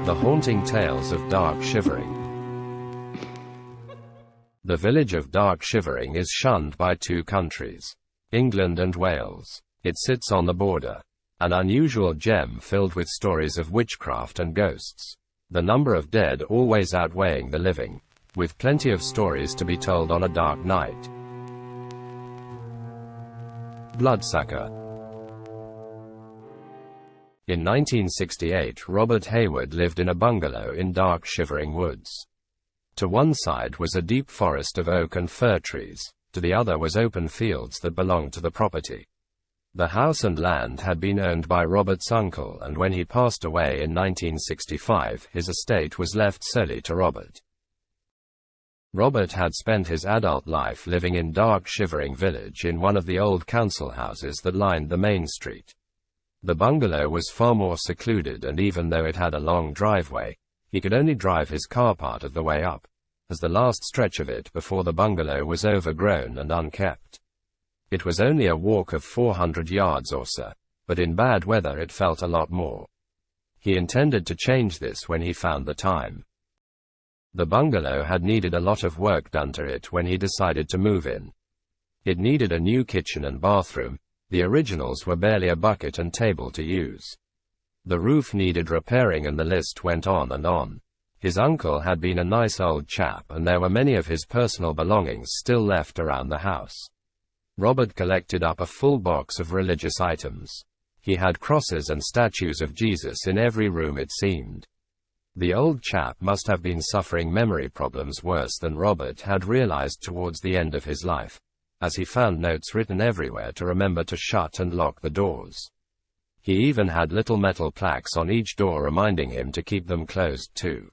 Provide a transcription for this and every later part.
The haunting tales of Dark Shivering. The village of Dark Shivering is shunned by two countries, England and Wales. It sits on the border, an unusual gem filled with stories of witchcraft and ghosts, the number of dead always outweighing the living, with plenty of stories to be told on a dark night. Bloodsucker. In 1968, Robert Hayward lived in a bungalow in Dark Shivering woods. To one side was a deep forest of oak and fir trees, to the other was open fields that belonged to the property. The house and land had been owned by Robert's uncle, and when he passed away in 1965, his estate was left solely to Robert. Robert had spent his adult life living in Dark Shivering village in one of the old council houses that lined the main street. The bungalow was far more secluded, and even though it had a long driveway, he could only drive his car part of the way up, as the last stretch of it before the bungalow was overgrown and unkept. It was only a walk of 400 yards or so, but in bad weather it felt a lot more. He intended to change this when he found the time. The bungalow had needed a lot of work done to it when he decided to move in. It needed a new kitchen and bathroom. The originals were barely a bucket and table to use. The roof needed repairing, and the list went on and on. His uncle had been a nice old chap, and there were many of his personal belongings still left around the house. Robert collected up a full box of religious items. He had crosses and statues of Jesus in every room, it seemed. The old chap must have been suffering memory problems worse than Robert had realized towards the end of his life, as he found notes written everywhere to remember to shut and lock the doors. He even had little metal plaques on each door reminding him to keep them closed too.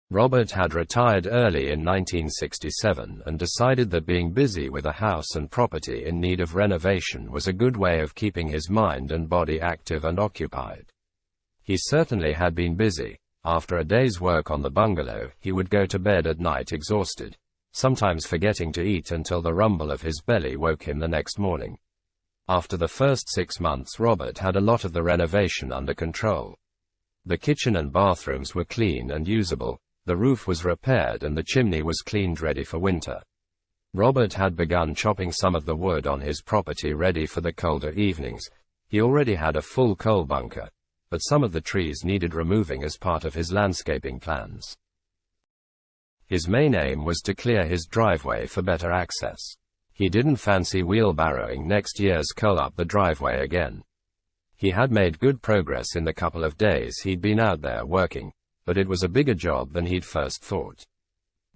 Robert had retired early in 1967 and decided that being busy with a house and property in need of renovation was a good way of keeping his mind and body active and occupied. He certainly had been busy. After a day's work on the bungalow, he would go to bed at night exhausted, sometimes forgetting to eat until the rumble of his belly woke him the next morning. After the first 6 months, Robert had a lot of the renovation under control. The kitchen and bathrooms were clean and usable, the roof was repaired, and the chimney was cleaned ready for winter. Robert had begun chopping some of the wood on his property ready for the colder evenings. He already had a full coal bunker, but some of the trees needed removing as part of his landscaping plans. His main aim was to clear his driveway for better access. He didn't fancy wheelbarrowing next year's coal up the driveway again. He had made good progress in the couple of days he'd been out there working, but it was a bigger job than he'd first thought.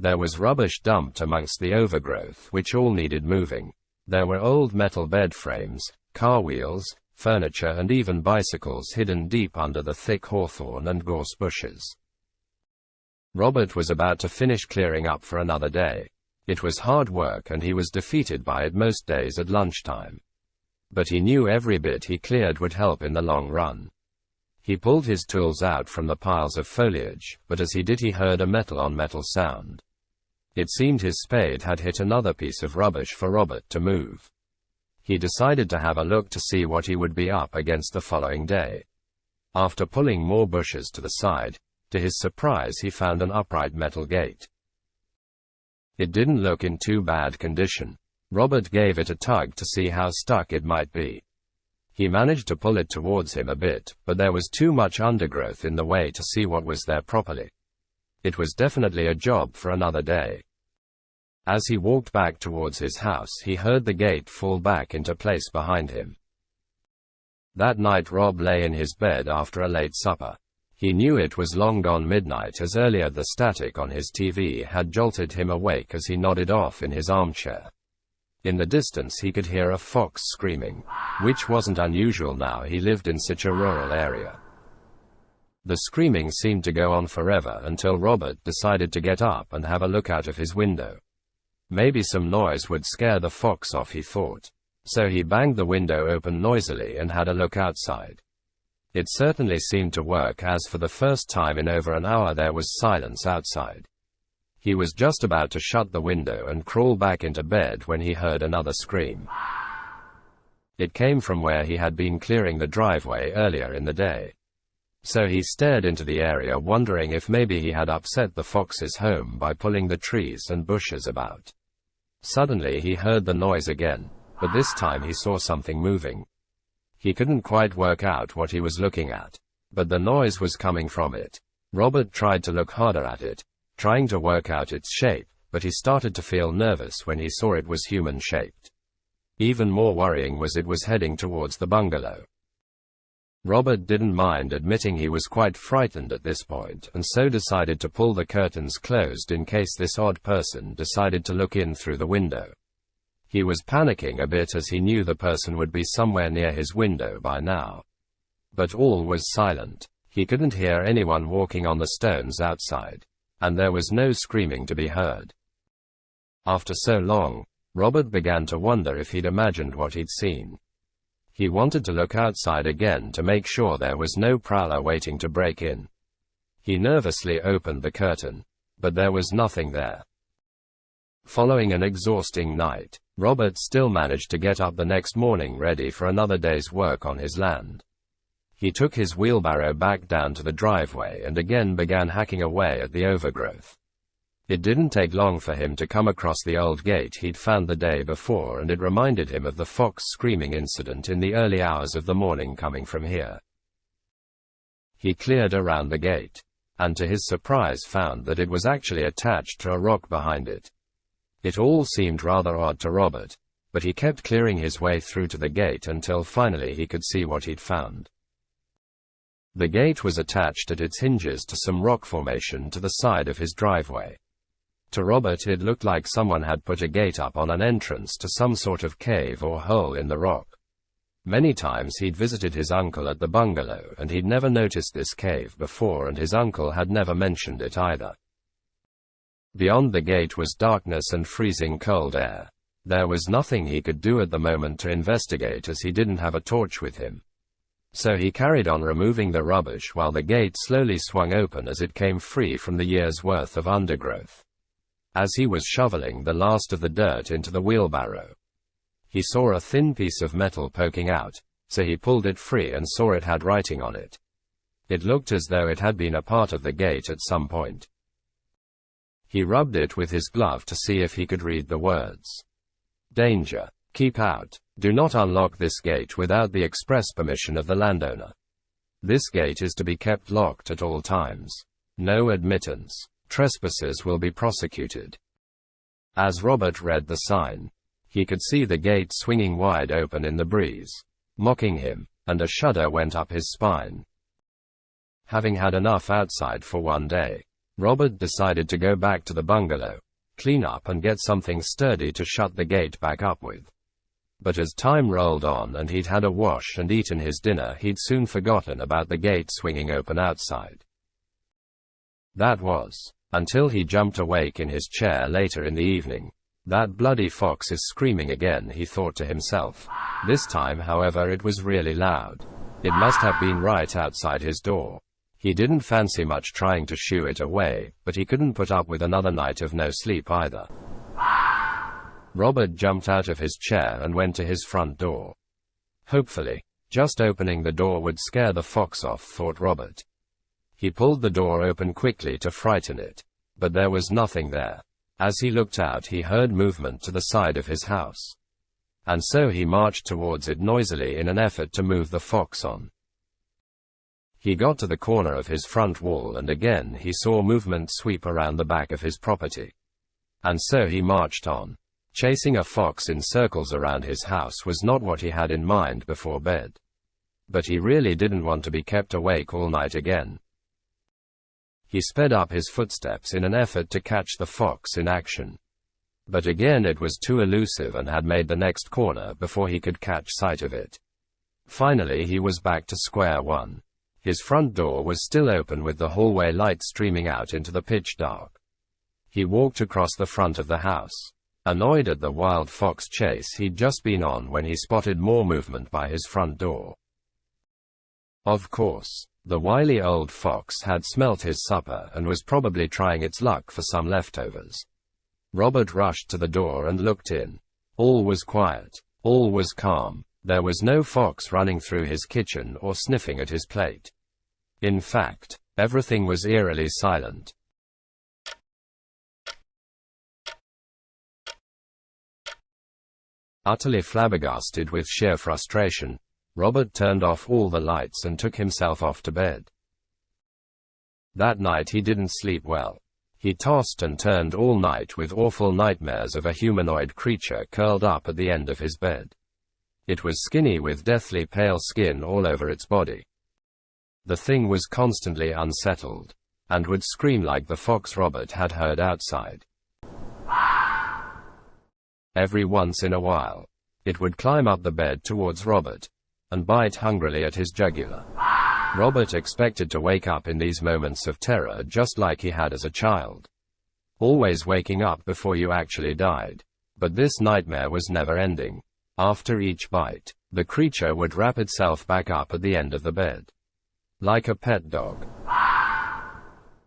There was rubbish dumped amongst the overgrowth, which all needed moving. There were old metal bed frames, car wheels, furniture, and even bicycles hidden deep under the thick hawthorn and gorse bushes. Robert was about to finish clearing up for another day. It was hard work, and he was defeated by it most days at lunchtime. But he knew every bit he cleared would help in the long run. He pulled his tools out from the piles of foliage, but as he did he heard a metal-on-metal sound. It seemed his spade had hit another piece of rubbish for Robert to move. He decided to have a look to see what he would be up against the following day. After pulling more bushes to the side, to his surprise he found an upright metal gate. It didn't look in too bad condition. Robert gave it a tug to see how stuck it might be. He managed to pull it towards him a bit, but there was too much undergrowth in the way to see what was there properly. It was definitely a job for another day. As he walked back towards his house, he heard the gate fall back into place behind him. That night Rob lay in his bed after a late supper. He knew it was long gone midnight, as earlier the static on his TV had jolted him awake as he nodded off in his armchair. In the distance he could hear a fox screaming, which wasn't unusual now he lived in such a rural area. The screaming seemed to go on forever until Robert decided to get up and have a look out of his window. Maybe some noise would scare the fox off, he thought. So he banged the window open noisily and had a look outside. It certainly seemed to work, as for the first time in over an hour there was silence outside. He was just about to shut the window and crawl back into bed when he heard another scream. It came from where he had been clearing the driveway earlier in the day. So he stared into the area, wondering if maybe he had upset the fox's home by pulling the trees and bushes about. Suddenly he heard the noise again, but this time he saw something moving. He couldn't quite work out what he was looking at, but the noise was coming from it. Robert tried to look harder at it, trying to work out its shape, but he started to feel nervous when he saw it was human-shaped. Even more worrying was it was heading towards the bungalow. Robert didn't mind admitting he was quite frightened at this point, and so decided to pull the curtains closed in case this odd person decided to look in through the window. He was panicking a bit as he knew the person would be somewhere near his window by now. But all was silent. He couldn't hear anyone walking on the stones outside, and there was no screaming to be heard. After so long, Robert began to wonder if he'd imagined what he'd seen. He wanted to look outside again to make sure there was no prowler waiting to break in. He nervously opened the curtain, but there was nothing there. Following an exhausting night, Robert still managed to get up the next morning ready for another day's work on his land. He took his wheelbarrow back down to the driveway and again began hacking away at the overgrowth. It didn't take long for him to come across the old gate he'd found the day before, and it reminded him of the fox screaming incident in the early hours of the morning coming from here. He cleared around the gate, and to his surprise found that it was actually attached to a rock behind it. It all seemed rather odd to Robert, but he kept clearing his way through to the gate until finally he could see what he'd found. The gate was attached at its hinges to some rock formation to the side of his driveway. To Robert it looked like someone had put a gate up on an entrance to some sort of cave or hole in the rock. Many times he'd visited his uncle at the bungalow and he'd never noticed this cave before, and his uncle had never mentioned it either. Beyond the gate was darkness and freezing cold air. There was nothing he could do at the moment to investigate as he didn't have a torch with him. So he carried on removing the rubbish while the gate slowly swung open as it came free from the year's worth of undergrowth. As he was shoveling the last of the dirt into the wheelbarrow, he saw a thin piece of metal poking out, so he pulled it free and saw it had writing on it. It looked as though it had been a part of the gate at some point. He rubbed it with his glove to see if he could read the words. Danger. Keep out. Do not unlock this gate without the express permission of the landowner. This gate is to be kept locked at all times. No admittance. Trespassers will be prosecuted. As Robert read the sign, he could see the gate swinging wide open in the breeze, mocking him, and a shudder went up his spine. Having had enough outside for one day, Robert decided to go back to the bungalow, clean up and get something sturdy to shut the gate back up with. But as time rolled on and he'd had a wash and eaten his dinner, he'd soon forgotten about the gate swinging open outside. That was, until he jumped awake in his chair later in the evening. That bloody fox is screaming again, he thought to himself. This time, however, it was really loud. It must have been right outside his door. He didn't fancy much trying to shoo it away, but he couldn't put up with another night of no sleep either. Robert jumped out of his chair and went to his front door. Hopefully, just opening the door would scare the fox off, thought Robert. He pulled the door open quickly to frighten it, but there was nothing there. As he looked out, he heard movement to the side of his house. And so he marched towards it noisily in an effort to move the fox on. He got to the corner of his front wall and again he saw movement sweep around the back of his property. And so he marched on. Chasing a fox in circles around his house was not what he had in mind before bed. But he really didn't want to be kept awake all night again. He sped up his footsteps in an effort to catch the fox in action. But again it was too elusive and had made the next corner before he could catch sight of it. Finally he was back to square one. His front door was still open with the hallway light streaming out into the pitch dark. He walked across the front of the house, annoyed at the wild fox chase he'd just been on when he spotted more movement by his front door. Of course, the wily old fox had smelt his supper and was probably trying its luck for some leftovers. Robert rushed to the door and looked in. All was quiet. All was calm. There was no fox running through his kitchen or sniffing at his plate. In fact, everything was eerily silent. Utterly flabbergasted with sheer frustration, Robert turned off all the lights and took himself off to bed. That night he didn't sleep well. He tossed and turned all night with awful nightmares of a humanoid creature curled up at the end of his bed. It was skinny with deathly pale skin all over its body. The thing was constantly unsettled, and would scream like the fox Robert had heard outside. Every once in a while, it would climb up the bed towards Robert, and bite hungrily at his jugular. Robert expected to wake up in these moments of terror just like he had as a child. Always waking up before you actually died. But this nightmare was never ending. After each bite, the creature would wrap itself back up at the end of the bed. Like a pet dog.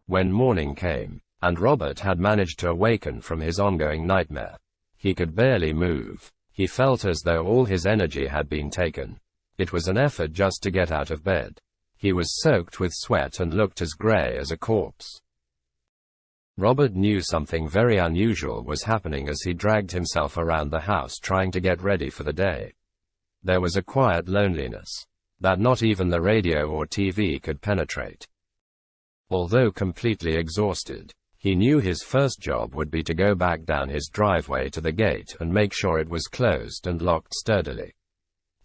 When morning came, and Robert had managed to awaken from his ongoing nightmare, he could barely move. He felt as though all his energy had been taken. It was an effort just to get out of bed. He was soaked with sweat and looked as gray as a corpse. Robert knew something very unusual was happening as he dragged himself around the house trying to get ready for the day. There was a quiet loneliness that not even the radio or TV could penetrate. Although completely exhausted, he knew his first job would be to go back down his driveway to the gate and make sure it was closed and locked sturdily.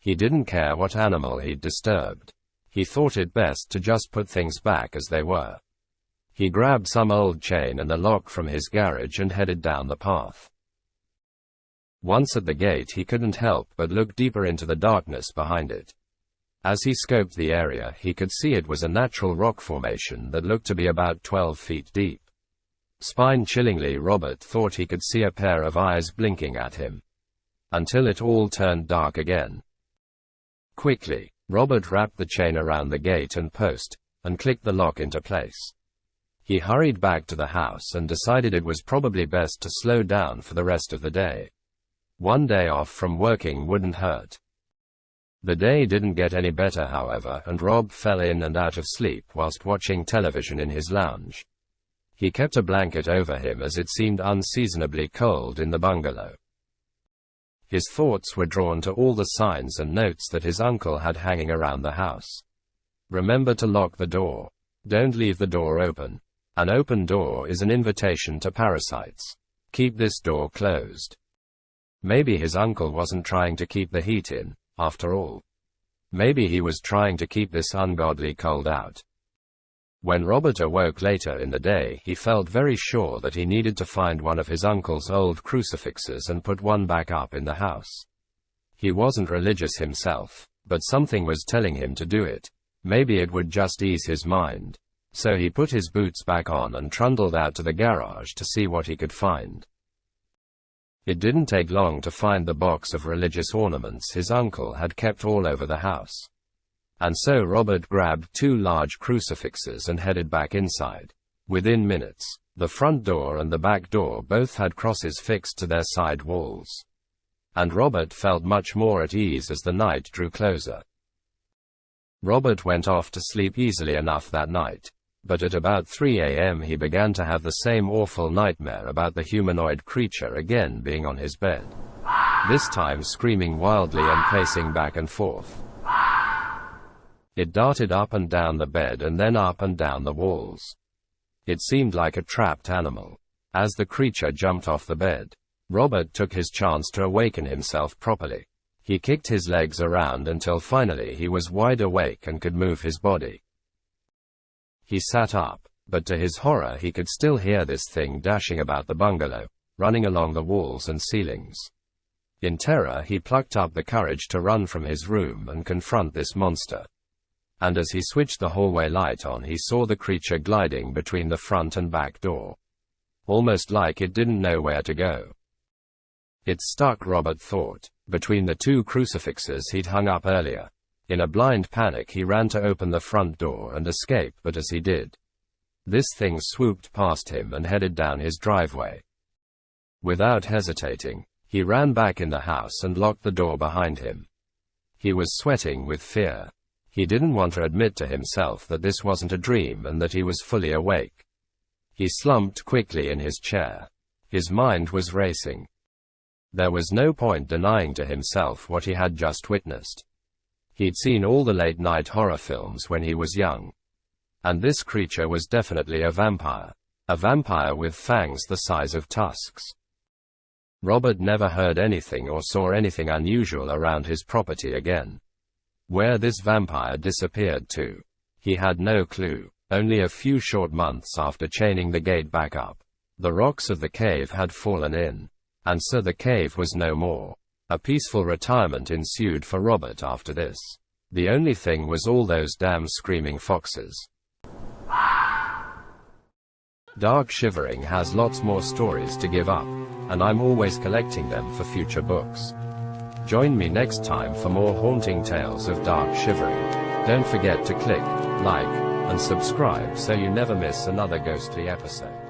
He didn't care what animal he'd disturbed. He thought it best to just put things back as they were. He grabbed some old chain and the lock from his garage and headed down the path. Once at the gate he couldn't help but look deeper into the darkness behind it. As he scoped the area he could see it was a natural rock formation that looked to be about 12 feet deep. Spine-chillingly Robert thought he could see a pair of eyes blinking at him. Until it all turned dark again. Quickly, Robert wrapped the chain around the gate and post, and clicked the lock into place. He hurried back to the house and decided it was probably best to slow down for the rest of the day. One day off from working wouldn't hurt. The day didn't get any better, however, and Rob fell in and out of sleep whilst watching television in his lounge. He kept a blanket over him as it seemed unseasonably cold in the bungalow. His thoughts were drawn to all the signs and notes that his uncle had hanging around the house. Remember to lock the door. Don't leave the door open. An open door is an invitation to parasites. Keep this door closed. Maybe his uncle wasn't trying to keep the heat in, after all. Maybe he was trying to keep this ungodly cold out. When Robert awoke later in the day, he felt very sure that he needed to find one of his uncle's old crucifixes and put one back up in the house. He wasn't religious himself, but something was telling him to do it. Maybe it would just ease his mind. So he put his boots back on and trundled out to the garage to see what he could find. It didn't take long to find the box of religious ornaments his uncle had kept all over the house. And so Robert grabbed 2 large crucifixes and headed back inside. Within minutes, the front door and the back door both had crosses fixed to their side walls. And Robert felt much more at ease as the night drew closer. Robert went off to sleep easily enough that night, but at about 3 a.m. he began to have the same awful nightmare about the humanoid creature again being on his bed. This time screaming wildly and pacing back and forth. It darted up and down the bed and then up and down the walls. It seemed like a trapped animal. As the creature jumped off the bed, Robert took his chance to awaken himself properly. He kicked his legs around until finally he was wide awake and could move his body. He sat up, but to his horror he could still hear this thing dashing about the bungalow, running along the walls and ceilings. In terror he plucked up the courage to run from his room and confront this monster. And as he switched the hallway light on he saw the creature gliding between the front and back door. Almost like it didn't know where to go. It stuck, Robert thought, between the 2 crucifixes he'd hung up earlier. In a blind panic he ran to open the front door and escape, but as he did, this thing swooped past him and headed down his driveway. Without hesitating, he ran back in the house and locked the door behind him. He was sweating with fear. He didn't want to admit to himself that this wasn't a dream and that he was fully awake. He slumped quickly in his chair. His mind was racing. There was no point denying to himself what he had just witnessed. He'd seen all the late-night horror films when he was young. And this creature was definitely a vampire. A vampire with fangs the size of tusks. Robert never heard anything or saw anything unusual around his property again. Where this vampire disappeared to, he had no clue. Only a few short months after chaining the gate back up, the rocks of the cave had fallen in, and so the cave was no more. A peaceful retirement ensued for Robert after this. The only thing was all those damn screaming foxes. Dark Shivering has lots more stories to give up, and I'm always collecting them for future books. Join me next time for more haunting tales of Dark Shivering. Don't forget to click like and subscribe so you never miss another ghostly episode.